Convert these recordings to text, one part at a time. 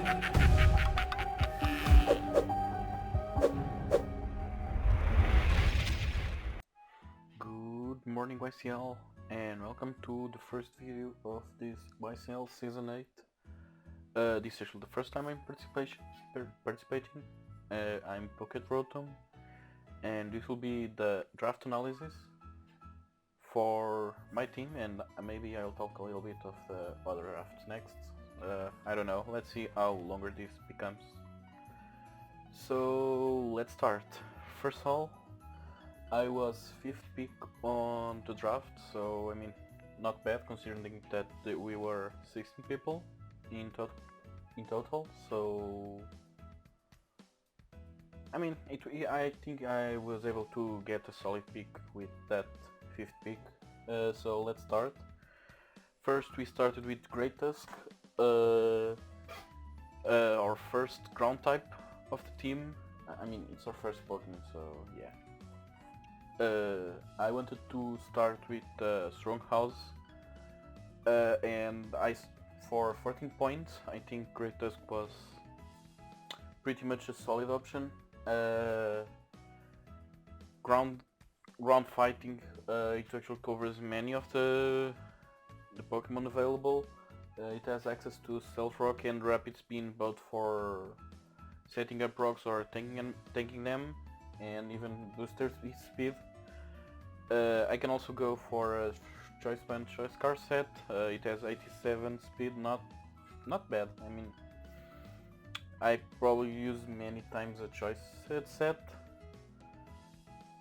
Good morning YCL, and welcome to the first video of this YCL Season 8. This is actually the first time I'm participating. I'm Rotom, and this will be the draft analysis for my team, and maybe I'll talk a little bit of the other drafts next. I don't know, let's see how longer this becomes. So let's start. First of all, I was 5th pick on the draft, so I mean, not bad considering that we were 16 people in total. So I mean, I think I was able to get a solid pick with that 5th pick. So let's start. First, we started with Great Tusk, our first ground type of the team. I mean, it's our first Pokemon, so yeah. I wanted to start with Strong House, and for 14 points I think Great Tusk was pretty much a solid option. Ground fighting, it actually covers many of the Pokemon available. It has access to Stealth Rock and Rapid Spin, both for setting up rocks or tanking them, and even booster speed. I can also go for a Choice Band Choice Car set. It has 87 speed, not bad. I mean, I probably use many times a Choice set,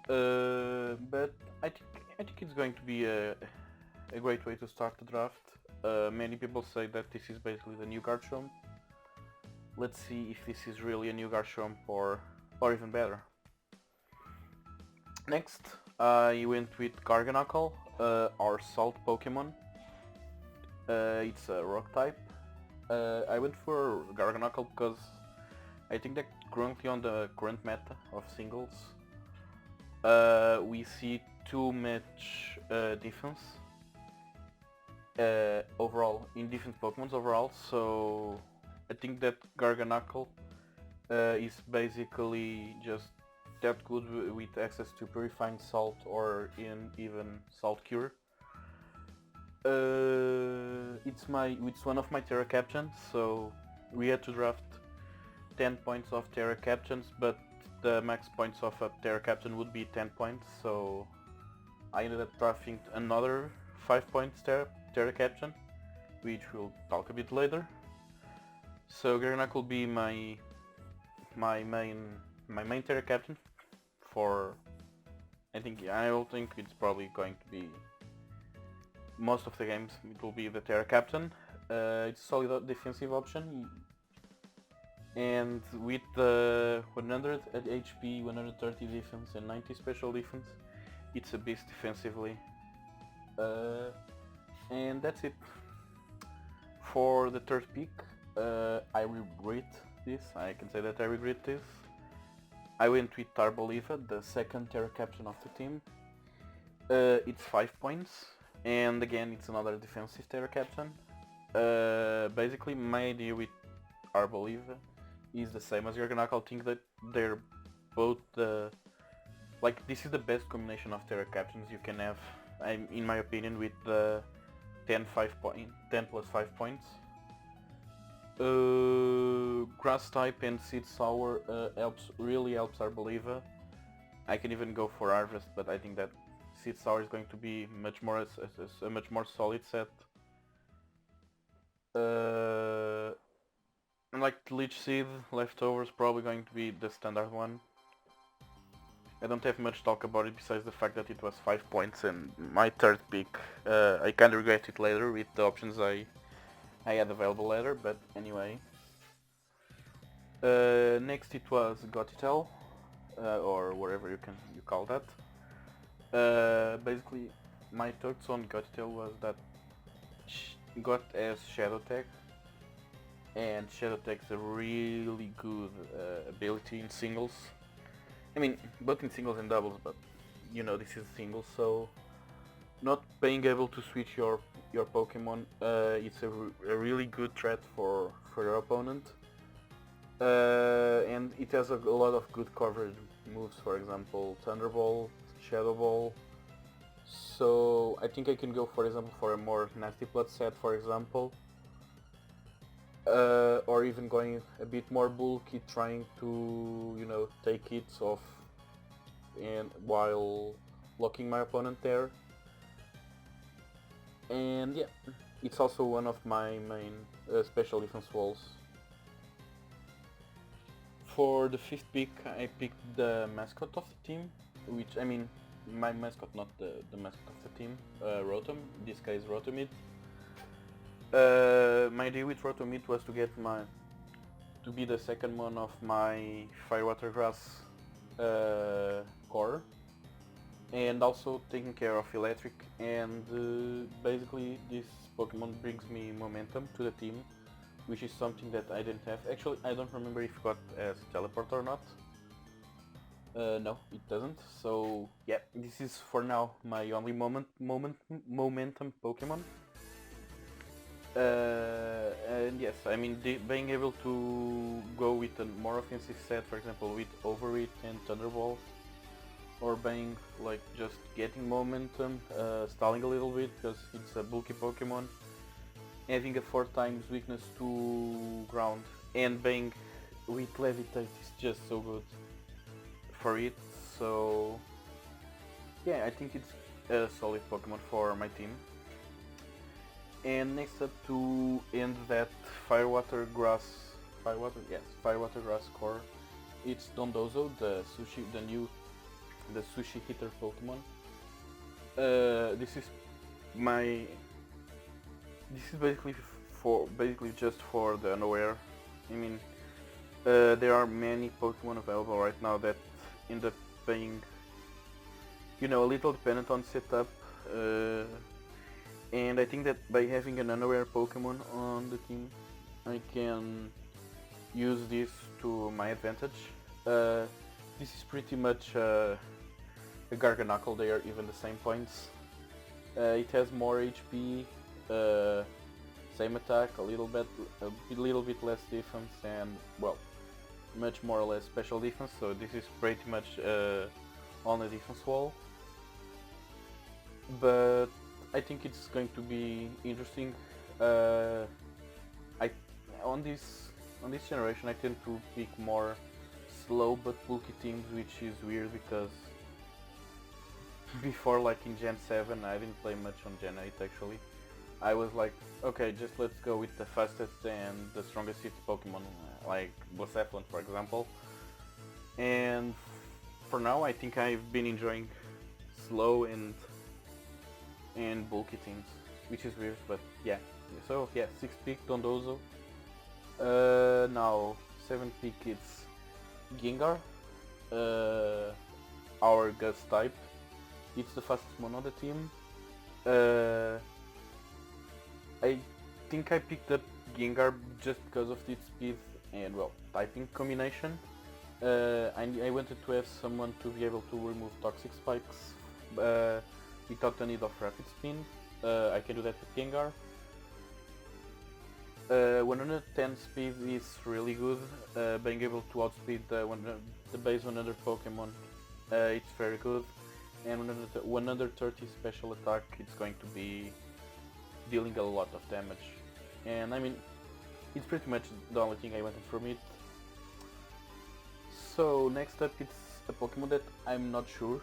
but I think it's going to be a great way to start the draft. Many people say that this is basically the new Garchomp. Let's see if this is really a new Garchomp or even better. Next, I went with Garganacl, our Salt Pokemon. It's a Rock type. I went for Garganacl because I think that currently on the current meta of singles, we see too much defense overall in different Pokemons overall. So I think that Garganacl is basically just that good with access to Purifying Salt or even Salt Cure. It's one of my Terra Captions, so we had to draft 10 points of Terra Captions, but the max points of a Terra Caption would be 10 points, so I ended up drafting another 5 points Terra Caption, which we'll talk a bit later. So Garganacl will be my main Terra Captain for, I don't think it's probably going to be most of the games. It will be the Terra Captain. It's a solid defensive option, and with the 100 at HP, 130 defense and 90 special defense, it's a beast defensively. And that's it. For the 3rd pick, I regret this. I can say that I regret this. I went with Tarboliva, the 2nd Terra Caption of the team. It's 5 points, and again it's another defensive Terra Caption. Basically my idea with Tarboliva is the same as Garganacl. I think that they're both this is the best combination of Terra Captions you can have, in my opinion, with the 10 plus 5 points. Grass type and Seed Sour really helps Arboliva. I can even go for Harvest, but I think that Seed Sour is going to be a much more solid set. And like Leech Seed Leftovers, probably going to be the standard one. I don't have much talk about it besides the fact that it was 5 points and my 3rd pick. I kinda regret it later with the options I had available later, but anyway. Next it was Gotitel, or whatever you call that. Basically, my thoughts on Gotitel was that Got as Shadow Tag, and Shadow Tag's a really good ability in singles. I mean, both in singles and doubles, but you know this is singles, so not being able to switch your Pokemon, it's a really good threat for your opponent. and it has a lot of good coverage moves, for example, Thunderbolt, Shadow Ball. So I think I can go, for example, for a more nasty blood set, for example, or even going a bit more bulky, trying to, you know, take hits off and while blocking my opponent there. And yeah, it's also one of my main special defense walls. For the 5th pick, I picked the mascot of the team, which, I mean, my mascot, not the mascot of the team, Rotom. This guy is Rotomid. My idea with Rotomid was to get to be the second one of my Fire Water Grass core, and also taking care of Electric, and basically this Pokemon brings me momentum to the team, which is something that I didn't have. Actually, I don't remember if it got as teleport or not. No, it doesn't. So yeah, this is for now my only momentum Pokemon. And yes, I mean, being able to go with a more offensive set, for example, with Overeat and Thunderbolt, or being like just getting momentum, stalling a little bit because it's a bulky Pokemon, having a 4 times weakness to ground, and being with Levitate is just so good for it. So yeah, I think it's a solid Pokemon for my team. And next up, to end that Firewater Grass core, it's Dondozo, the sushi hitter Pokemon. This is basically just for the unaware. I mean, there are many Pokemon available right now that end up being, you know, a little dependent on setup. And I think that by having an unaware Pokemon on the team, I can use this to my advantage. This is pretty much a Garganacl, they are even the same points. It has more HP, same attack, a little bit less defense, and well, much more or less special defense. So this is pretty much on the defense wall. But I think it's going to be interesting. On this generation, I tend to pick more slow but bulky teams, which is weird because before, like in Gen 7, I didn't play much on Gen 8 actually. I was like, okay, just let's go with the fastest and the strongest hit Pokemon, like Blacephalon for example. And for now, I think I've been enjoying slow and bulky teams, which is weird, but yeah. So yeah, 6th pick Dondozo. Now 7th pick it's Gengar, our Gust type. It's the fastest one on the team. I think I picked up Gengar just because of its speed and well, typing combination. I wanted to have someone to be able to remove toxic spikes without the need of rapid spin. I can do that with Gengar. 110 speed is really good. Being able to outspeed the base 100 Pokemon, it's very good. And 130 special attack, it's going to be dealing a lot of damage. And I mean, it's pretty much the only thing I wanted from it. So next up, it's a Pokemon that I'm not sure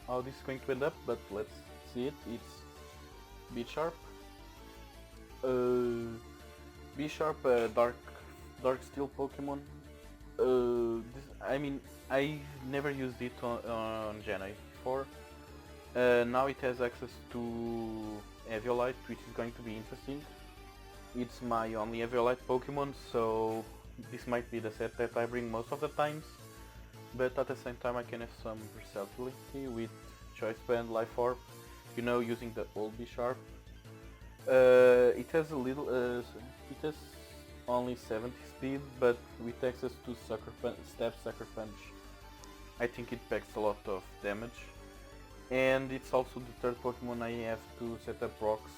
how this is going to end up, but let's see it. It's Bisharp. Bisharp, Dark Steel Pokemon. I mean, I never used it on Gen 8 before. Now it has access to Eviolite, which is going to be interesting. It's my only Eviolite Pokemon, so this might be the set that I bring most of the times. But at the same time, I can have some versatility with Choice Band, Life Orb, you know, using the old Bisharp. It has it has only 70 speed, but with access to Stab Sucker Punch, I think it packs a lot of damage. And it's also the third Pokemon I have to set up rocks,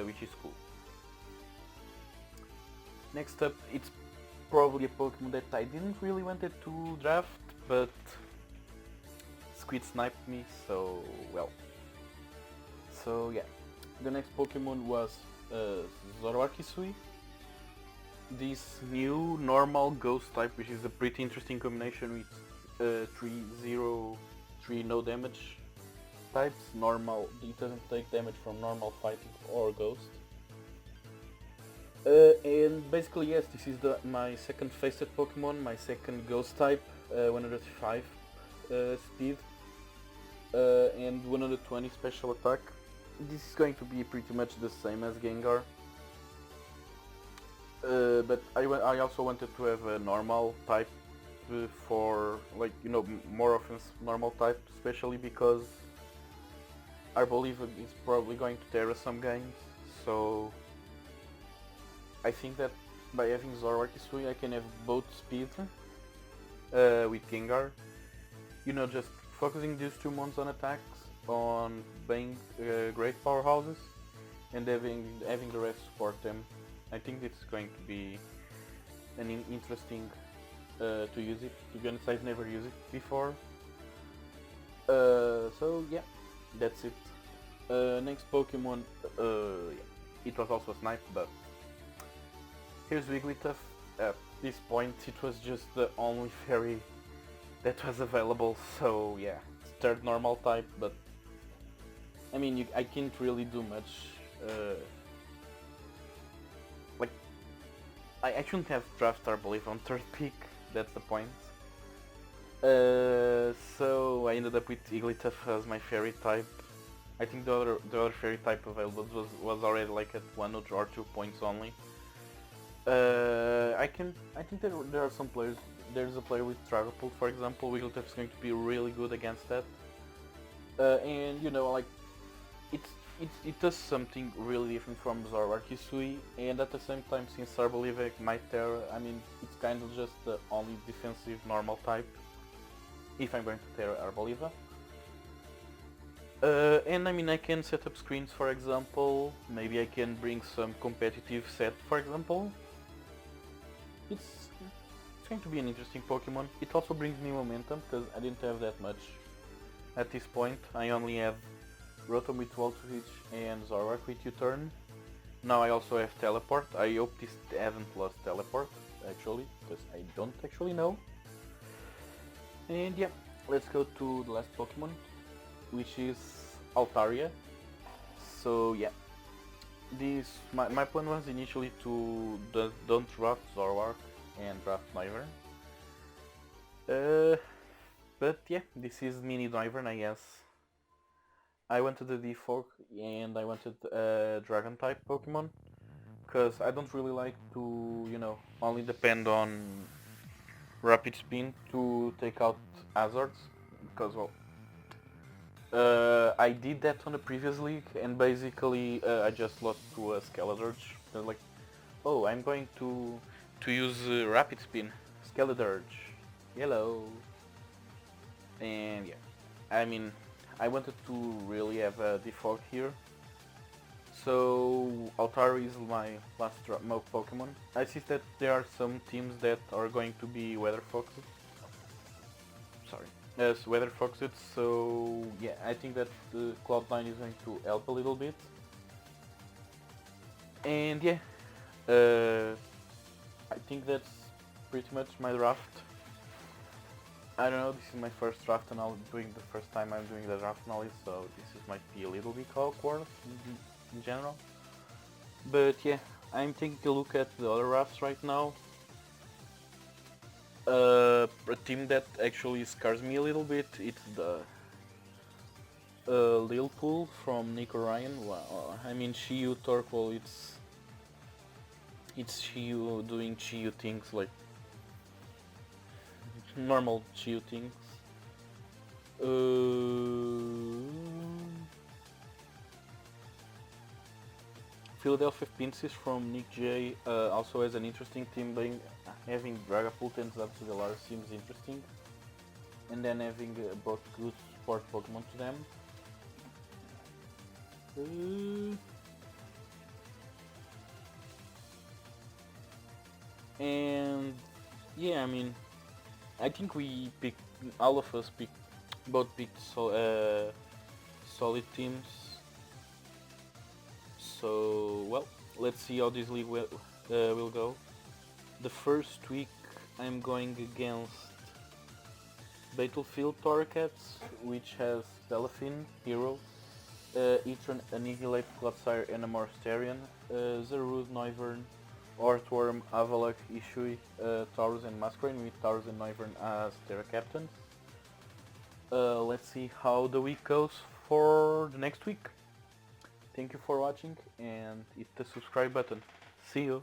which is cool. Next up, it's probably a Pokemon that I didn't really wanted to draft, but Squid sniped me, so well. So yeah, the next Pokemon was Zoroarkisui. This new normal ghost type, which is a pretty interesting combination with 3 no damage types. Normal, it doesn't take damage from normal fighting or ghost. And basically yes, this is my second faced Pokemon, my second ghost type, 105 speed and 120 special attack. This is going to be pretty much the same as Gengar. But I also wanted to have a normal type for, like, you know, more offense normal type, especially because I believe it's probably going to Terra some games, so I think that by having Zoroarkisui I can have both speed with Gengar, you know, just focusing these 2 mons on attacks, on being great powerhouses, and having the rest support them. I think it's going to be an interesting to use it. To be honest, I've never used it before. So yeah, that's it. Next Pokemon, yeah, it was also Snipe, but here's Wigglytuff. At this point, it was just the only fairy that was available, so yeah, it's third normal type, but I mean, I can't really do much. Like, I shouldn't have drafted, I believe, on third pick, that's the point. So I ended up with Wigglytuff as my fairy type. I think the other fairy type available was already like at 1 or 2 points only. I think there are some players. There's a player with Dragapult, for example. Wigglytuff is going to be really good against that. And you know, like, it does something really different from Zoroarkisui, and at the same time, since Arboliva might Terra, I mean, it's kind of just the only defensive normal type if I'm going to Terra Arboliva. And I mean, I can set up screens, for example. Maybe I can bring some competitive set, for example. It's going to be an interesting Pokemon. It also brings me momentum, because I didn't have that much at this point. I only have Rotom with Volt Switch and Zoroark with U-turn. Now I also have Teleport. I hope this hasn't lost Teleport, actually, because I don't actually know. And yeah, let's go to the last Pokemon, which is Altaria. So yeah, my plan was initially to don't draft Zoroark and draft Noivern. But yeah, this is mini Noivern, I guess. I wanted a Defog and I wanted a Dragon type Pokemon, because I don't really like to, you know, only depend on Rapid Spin to take out hazards, because, well, I did that on the previous league, and basically I just lost to a Skeledirge. I was like, oh, I'm going to use Rapid Spin, Skeledirge, hello. And yeah, I mean, I wanted to really have a Defog here, so Altaria is my last Pokemon. I see that there are some teams that are going to be Weather Foxed. Sorry. As Weather Foxed, so yeah, I think that Cloud9 is going to help a little bit. And yeah, I think that's pretty much my draft. I don't know, this is my first draft and I'm doing the first time I'm doing the draft analysis, so might be a little bit awkward in general. But yeah, I'm taking a look at the other drafts right now. A team that actually scares me a little bit, it's the Lil Pool from Nick Ryan. Wow, I mean, Shiyu Torkoal, it's Shiyu doing Shiyu things, like normal Shiyu things. Philadelphia Pincers from Nick J also has an interesting team, having Dragapult and Zapdos seems interesting, and then having both good support Pokemon to them. And yeah, I mean, I think we picked, all of us picked, both picked solid teams. So well, let's see how this league will go. The first week I'm going against Battlefield Torcats, which has Delphine, Hero, Etron, Annihilate, Clodsire, and a Morstarian, Zarud, Noivern, Ortworm, Avalok, Ishui, Taurus, and Masquerain, with Taurus and Noivern as Terra Captains. Let's see how the week goes for the next week. Thank you for watching and hit the subscribe button. See you!